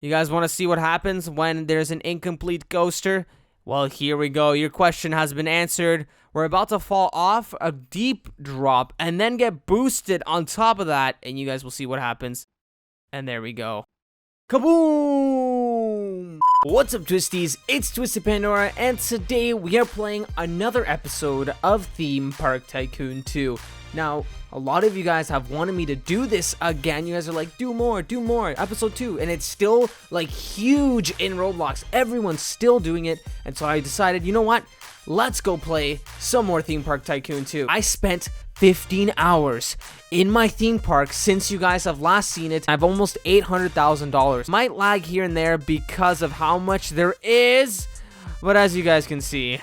You guys want to see what happens when there's an incomplete coaster? Well, here we go. Your question has been answered. We're about to fall off a deep drop and then get boosted on top of that, and you guys will see what happens. And there we go. Kaboom! What's up, Twisties? It's Twisted Pandora, and today we are playing another episode of Theme Park Tycoon 2. Now, a lot of you guys have wanted me to do this again. You guys are like, do more, episode 2. And it's still, like, huge in Roblox. Everyone's still doing it. And so I decided, you know what? Let's go play some more Theme Park Tycoon 2. I spent 15 hours in my theme park since you guys have last seen it. I have almost $800,000. Might lag here and there because of how much there is. But as you guys can see,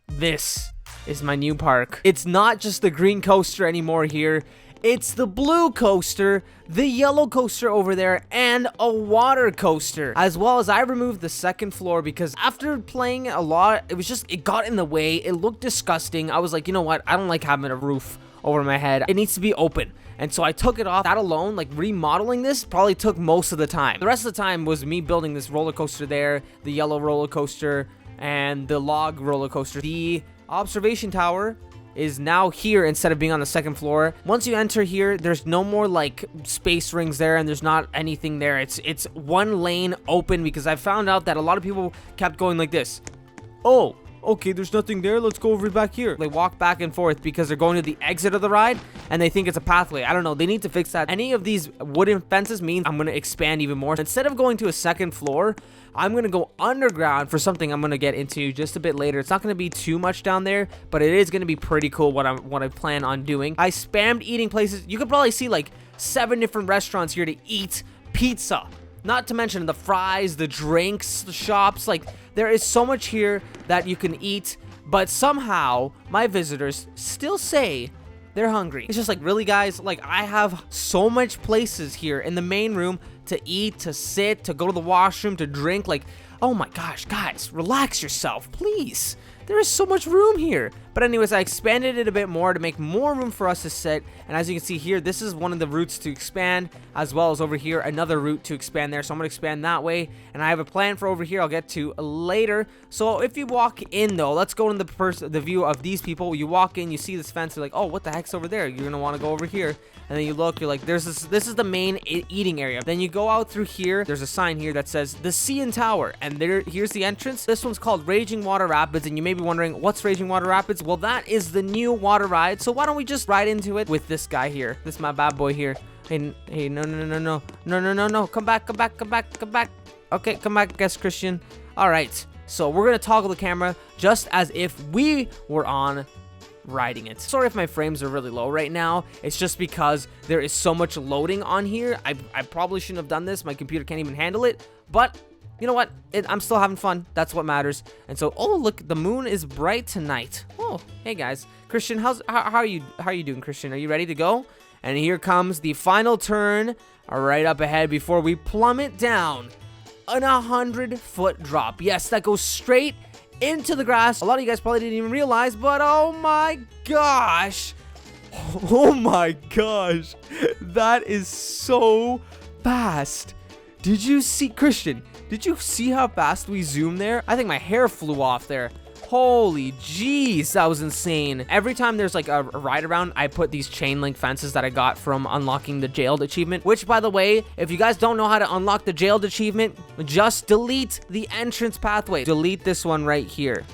this is my new park. It's not just the green coaster anymore here. It's the blue coaster, the yellow coaster over there, and a water coaster. As well as I removed the second floor because after playing a lot, it got in the way. It looked disgusting. I was like, you know what? I don't like having a roof over my head. It needs to be open. And so I took it off. That alone, like remodeling this, probably took most of the time. The rest of the time was me building this roller coaster there, the yellow roller coaster, and the log roller coaster. The observation tower is now here instead of being on the second floor. Once you enter here, there's no more like space rings there, and there's not anything there. It's one lane open because I found out that a lot of people kept going like this. Oh, okay, there's nothing there. Let's go over back here. They walk back and forth because they're going to the exit of the ride and they think it's a pathway. I don't know. They need to fix that. Any of these wooden fences means I'm going to expand even more. Instead of going to a second floor, I'm going to go underground for something I'm going to get into just a bit later. It's not going to be too much down there, but it is going to be pretty cool what I plan on doing. I spammed eating places. You could probably see like 7 different restaurants here to eat pizza. Not to mention the fries, the drinks, the shops. Like, there is so much here that you can eat, but somehow my visitors still say they're hungry. It's just like, really, guys? Like, I have so much places here in the main room to eat, to sit, to go to the washroom, to drink. Like, oh my gosh, guys, relax yourself, please. There is so much room here. But anyways, I expanded it a bit more to make more room for us to sit. And as you can see here, this is one of the routes to expand, as well as over here, another route to expand there. So I'm going to expand that way. And I have a plan for over here I'll get to later. So if you walk in, though, let's go in the view of these people. You walk in, you see this fence, you're like, oh, what the heck's over there? You're going to want to go over here. And then you look, you're like, this is the main eating area. Then you go out through here. There's a sign here that says the CN Tower. And here's the entrance. This one's called Raging Water Rapids. And you may be wondering, what's Raging Water Rapids? Well, that is the new water ride. So why don't we just ride into it with this guy here? This is my bad boy here. Hey, no. Come back. Okay, come back, guest Christian. All right. So we're going to toggle the camera just as if we were on riding it. Sorry if my frames are really low right now. It's just because there is so much loading on here. I probably shouldn't have done this. My computer can't even handle it. But you know what? I'm still having fun. That's what matters. And so, oh, look, the moon is bright tonight. Oh, hey guys. Christian, how are you doing, Christian? Are you ready to go? And here comes the final turn right up ahead before we plummet down on a 100-foot drop. Yes, that goes straight into the grass. A lot of you guys probably didn't even realize, but oh my gosh. Oh my gosh. That is so fast. Did you see, Christian? Did you see how fast we zoomed there? I think my hair flew off there. Holy jeez, that was insane. Every time there's like a ride around, I put these chain link fences that I got from unlocking the jailed achievement, which, by the way, if you guys don't know how to unlock the jailed achievement, just delete the entrance pathway. Delete this one right here.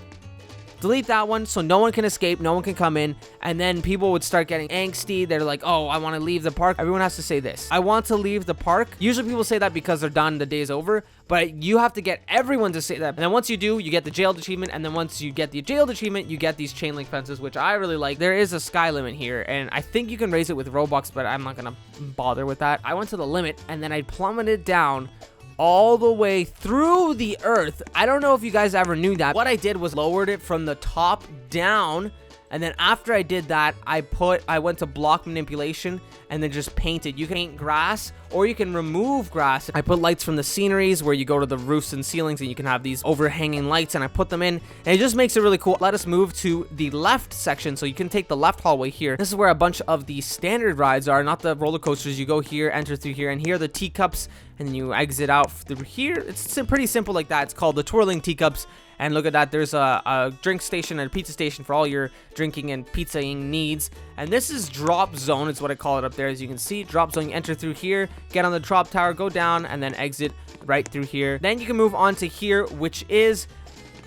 Delete that one so no one can escape, no one can come in, and then people would start getting angsty. They're like, oh, I want to leave the park. Everyone has to say this. I want to leave the park. Usually people say that because they're done, the day's over, but you have to get everyone to say that. And then once you do, you get the jailed achievement, and then once you get the jailed achievement, you get these chain link fences, which I really like. There is a sky limit here, and I think you can raise it with Robux, but I'm not gonna bother with that. I went to the limit, and then I plummeted down all the way through the earth. I don't know if you guys ever knew that. What I did was lowered it from the top down, And then after I did that, I went to block manipulation and then just painted. You can paint grass or you can remove grass. I put lights from the sceneries where you go to the roofs and ceilings and you can have these overhanging lights, and I put them in, and it just makes it really cool. Let us move to the left section, so you can take the left hallway here. This is where a bunch of the standard rides are, not the roller coasters. You go here, enter through here, and here are the teacups, and then you exit out through here. It's pretty simple like that. It's called the twirling teacups. And look at that, there's a drink station and a pizza station for all your drinking and pizzaing needs. And this is drop zone, is what I call it up there. As you can see, drop zone, you enter through here, get on the drop tower, go down, and then exit right through here. Then you can move on to here, which is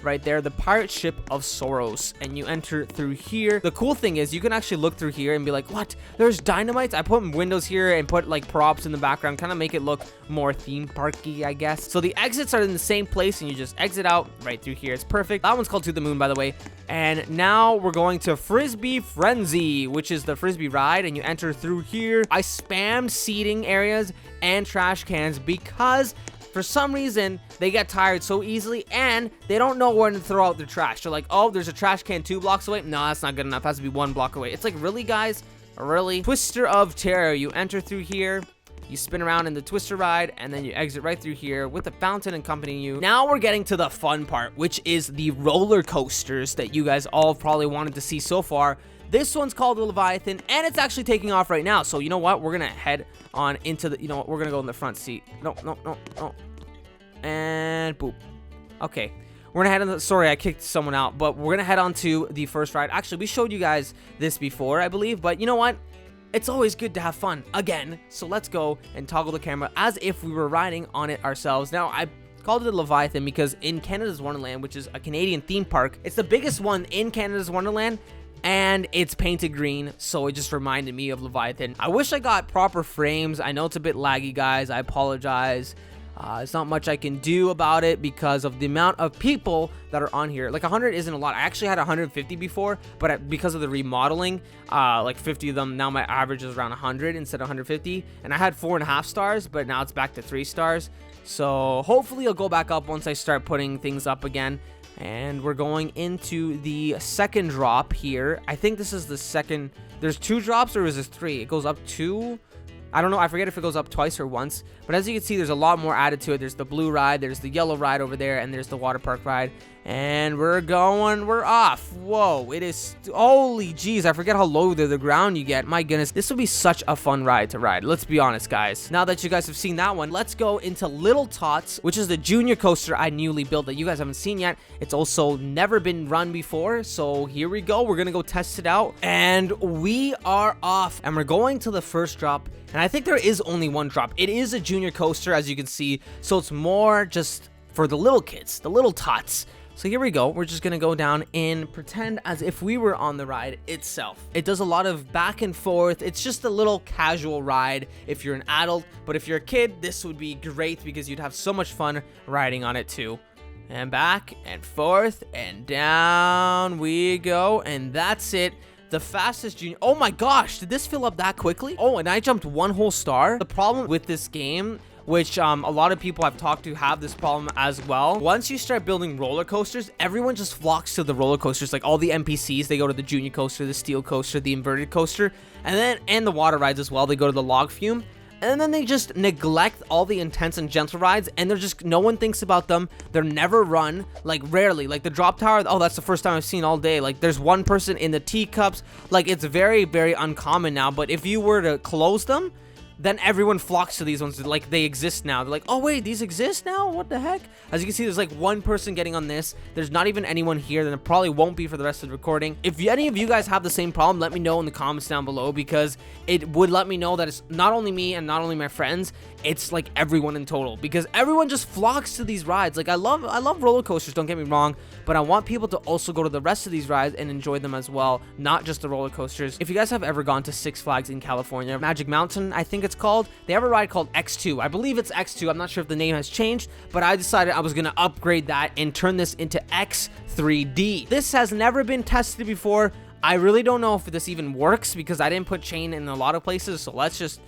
right there, the pirate ship of Soros, and you enter through here. The cool thing is you can actually look through here and be like, what, there's dynamites? I put windows here and put like props in the background, kind of make it look more theme parky, I guess. So the exits are in the same place, and you just exit out right through here. It's perfect. That one's called To the Moon, by the way. And now we're going to Frisbee Frenzy, which is the Frisbee ride, and you enter through here. I spammed seating areas and trash cans because for some reason, they get tired so easily, and they don't know when to throw out their trash. They're like, oh, there's a trash can 2 blocks away. No, that's not good enough. It has to be 1 block away. It's like, really, guys? Really? Twister of Terror. You enter through here. You spin around in the Twister ride, and then you exit right through here with the fountain accompanying you. Now we're getting to the fun part, which is the roller coasters that you guys all probably wanted to see so far. This one's called the Leviathan, and it's actually taking off right now. So you know what? We're going to head on into the, you know what? We're going to go in the front seat. No. And boop. Okay. We're going to head on the, sorry, I kicked someone out, but we're going to head on to the first ride. Actually, we showed you guys this before, I believe, but you know what? It's always good to have fun again. So let's go and toggle the camera as if we were riding on it ourselves. Now, I called it the Leviathan because in Canada's Wonderland, which is a Canadian theme park, it's the biggest one in Canada's Wonderland, and it's painted green, so it just reminded me of Leviathan. I wish I got proper frames. I know it's a bit laggy, guys. I apologize. It's not much I can do about it because of the amount of people that are on here. Like 100 isn't a lot. I actually had 150 before, but because of the remodeling, like 50 of them, now my average is around 100 instead of 150. And I had 4.5 stars, but now it's back to 3 stars. So hopefully it'll go back up once I start putting things up again. And we're going into the second drop here. I think this is the second. There's 2 drops, or is this 3? It goes up 2. I don't know. I forget if it goes up twice or once. But as you can see, there's a lot more added to it. There's the blue ride. There's the yellow ride over there. And there's the water park ride. And we're off. Whoa. It is. Holy jeez. I forget how low to the ground you get. My goodness. This will be such a fun ride to ride. Let's be honest, guys. Now that you guys have seen that one, let's go into Little Tots, which is the junior coaster I newly built that you guys haven't seen yet. It's also never been run before. So here we go. We're going to go test it out. And we are off. And we're going to the first drop. And I think there is only 1 drop. It is a junior coaster, as you can see. So it's more just for the little kids, the little tots. So here we go. We're just going to go down and pretend as if we were on the ride itself. It does a lot of back and forth. It's just a little casual ride if you're an adult. But if you're a kid, this would be great because you'd have so much fun riding on it too. And back and forth and down we go. And that's it. The fastest junior. Oh my gosh, did this fill up that quickly? Oh, and I jumped 1 whole star. The problem with this game, which a lot of people I've talked to have this problem as well. Once you start building roller coasters, everyone just flocks to the roller coasters. Like all the NPCs, they go to the junior coaster, the steel coaster, the inverted coaster, and the water rides as well. They go to the log fume. And then they just neglect all the intense and gentle rides, and they're just, no one thinks about them. They're never run, like rarely. Like the drop tower, oh, that's the first time I've seen all day. Like there's 1 person in the teacups. Like it's very, very uncommon now. But if you were to close them, then everyone flocks to these ones. Like they exist now. They're like, oh wait, these exist now? What the heck? As you can see, there's like 1 person getting on this. There's not even anyone here. Then it probably won't be for the rest of the recording. If any of you guys have the same problem, let me know in the comments down below, because it would let me know that it's not only me and not only my friends, it's like everyone in total, because everyone just flocks to these rides. Like I love roller coasters, don't get me wrong, but I want people to also go to the rest of these rides and enjoy them as well, not just the roller coasters. If you guys have ever gone to Six Flags in California, Magic Mountain, I think it's called, they have a ride called X2. I believe it's X2. I'm not sure if the name has changed, but I decided I was going to upgrade that and turn this into X3D. This has never been tested before. I really don't know if this even works because I didn't put chain in a lot of places. So let's just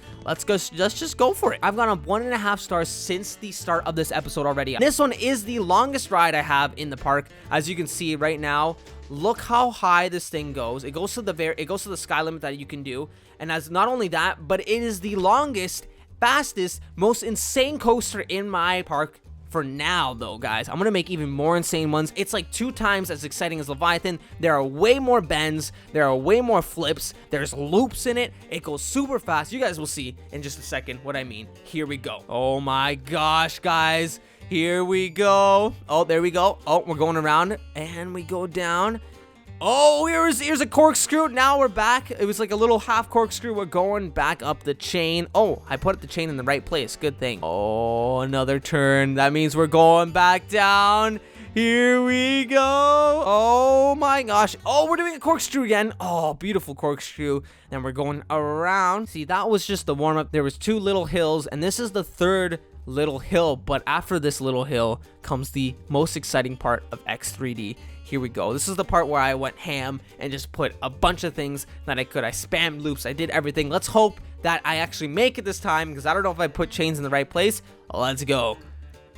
go for it. I've gone up 1.5 stars since the start of this episode already. This one is the longest ride I have in the park. As you can see right now, look how high this thing goes. It goes to the sky limit that you can do. And as not only that, but it is the longest, fastest, most insane coaster in my park. For now, though, guys, I'm gonna make even more insane ones. It's like 2 times as exciting as Leviathan. There are way more bends. There are way more flips. There's loops in it. It goes super fast. You guys will see in just a second what I mean. Here we go. Oh my gosh, guys. Here we go. Oh, there we go. Oh, we're going around and we go down. Oh, here's a corkscrew. Now we're back. It was like a little half corkscrew. We're going back up the chain. Oh, I put the chain in the right place. Good thing. Oh, another turn. That means we're going back down. Here we go. Oh my gosh. Oh, we're doing a corkscrew again. Oh, beautiful corkscrew. Then we're going around. See, that was just the warm-up. There was 2 little hills, and this is the 3rd little hill. But after this little hill comes the most exciting part of X3D. Here we go. This is the part where I went ham and just put a bunch of things that I could. I spammed loops. I did everything. Let's hope that I actually make it this time, because I don't know if I put chains in the right place. Let's go.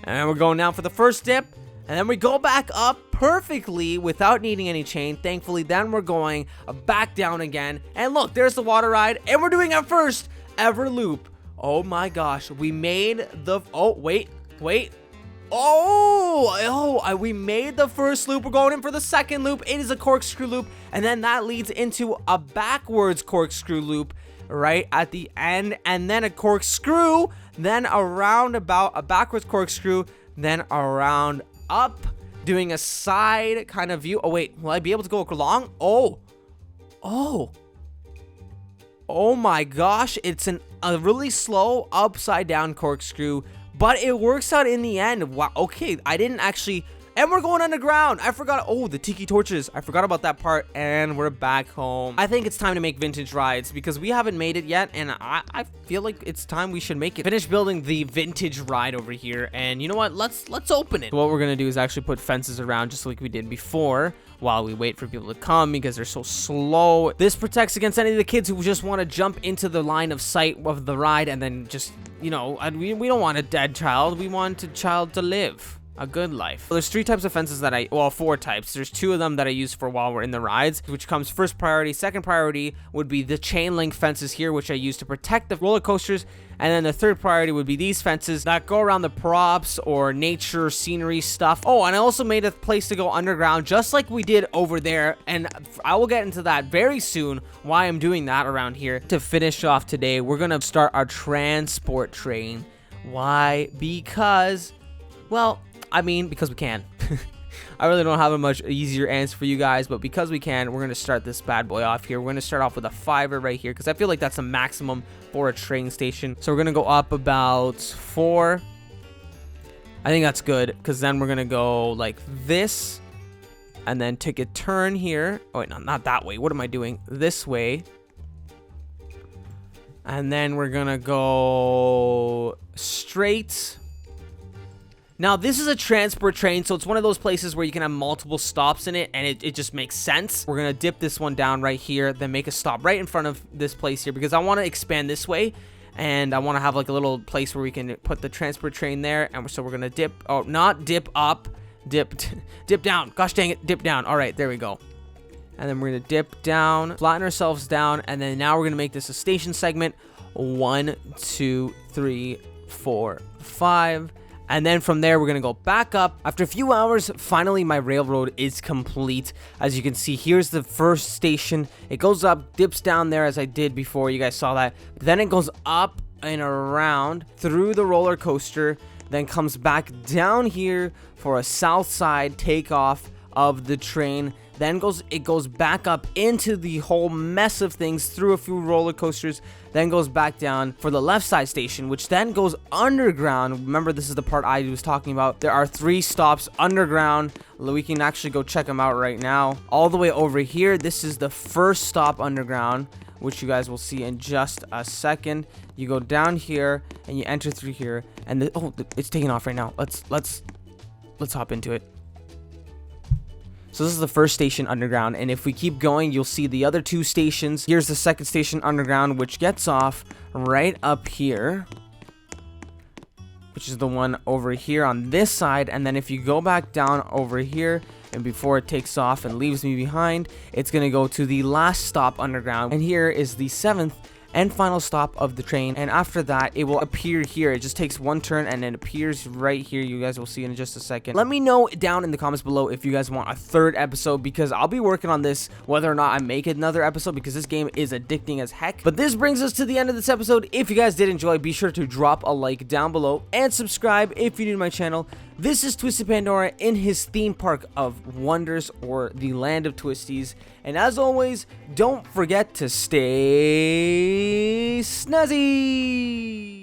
And we're going down for the first dip. And then we go back up perfectly without needing any chain. Thankfully, then we're going back down again. And look, there's the water ride. And we're doing our first ever loop. Oh my gosh. We made the... Oh, wait. We made the first loop. We're going in for the second loop. It is a corkscrew loop, and then that leads into a backwards corkscrew loop right at the end, and then a corkscrew, then around about a backwards corkscrew, then around up, doing a side kind of view. Oh wait, will I be able to go along? Oh my gosh, it's a really slow upside down corkscrew, but it works out in the end. Wow, okay, I didn't actually... And we're going underground. I forgot. Oh, the tiki torches. I forgot about that part. And we're back home. I think it's time to make vintage rides because we haven't made it yet. And I feel like it's time we should make it. Finish building the vintage ride over here. And you know what? Let's open it. So what we're going to do is actually put fences around just like we did before while we wait for people to come because they're so slow. This protects against any of the kids who just want to jump into the line of sight of the ride and then just, you know, we don't want a dead child. We want a child to live a good life. Well, there's 3 types of fences that 4 types. There's 2 of them that I use for while we're in the rides, which comes first priority. Second priority would be the chain link fences here, which I use to protect the roller coasters. And then the third priority would be these fences that go around the props or nature scenery stuff. Oh, and I also made a place to go underground just like we did over there. And I will get into that very soon, why I'm doing that around here. To finish off today, we're going to start our transport train. Why? Because, well, I mean, because we can. I really don't have a much easier answer for you guys, but because we can, we're going to start this bad boy off here. We're going to start off with a 5er right here, because I feel like that's the maximum for a train station. So we're going to go up about 4. I think that's good, because then we're going to go like this, and then take a turn here. Oh, wait, no, not that way. What am I doing? This way. And then we're going to go straight. Now, this is a transport train, so it's one of those places where you can have multiple stops in it, and it just makes sense. We're going to dip this one down right here, then make a stop right in front of this place here, because I want to expand this way, and I want to have like a little place where we can put the transport train there. And so we're going to dip, oh, not dip up, dip down. Gosh dang it, dip down. All right, there we go. And then we're going to dip down, flatten ourselves down, and then now we're going to make this a station segment. 1, 2, 3, 4, 5. And then from there, we're going to go back up. After a few hours, finally, my railroad is complete. As you can see, here's the first station. It goes up, dips down there as I did before. You guys saw that. Then it goes up and around through the roller coaster. Then comes back down here for a south side takeoff of the train. Then it goes back up into the whole mess of things through a few roller coasters, then goes back down for the left side station, which then goes underground. Remember, this is the part I was talking about. There are 3 stops underground. We can actually go check them out right now. All the way over here, this is the first stop underground, which you guys will see in just a second. You go down here and you enter through here, and it's taking off right now. Let's hop into it. So this is the first station underground, and if we keep going, you'll see the other 2 stations. Here's the second station underground, which gets off right up here, which is the one over here on this side. And then if you go back down over here, and before it takes off and leaves me behind, it's gonna go to the last stop underground, and here is the 7th and final stop of the train. And after that, it will appear here. It just takes one turn and it appears right here. You guys will see in just a second. Let me know down in the comments below if you guys want a 3rd episode, because I'll be working on this whether or not I make another episode, because this game is addicting as heck. But this brings us to the end of this episode. If you guys did enjoy, be sure to drop a like down below and subscribe if you're new to my channel. This is Twisted Pandora in his theme park of wonders, or the land of Twisties. And as always, don't forget to stay snazzy!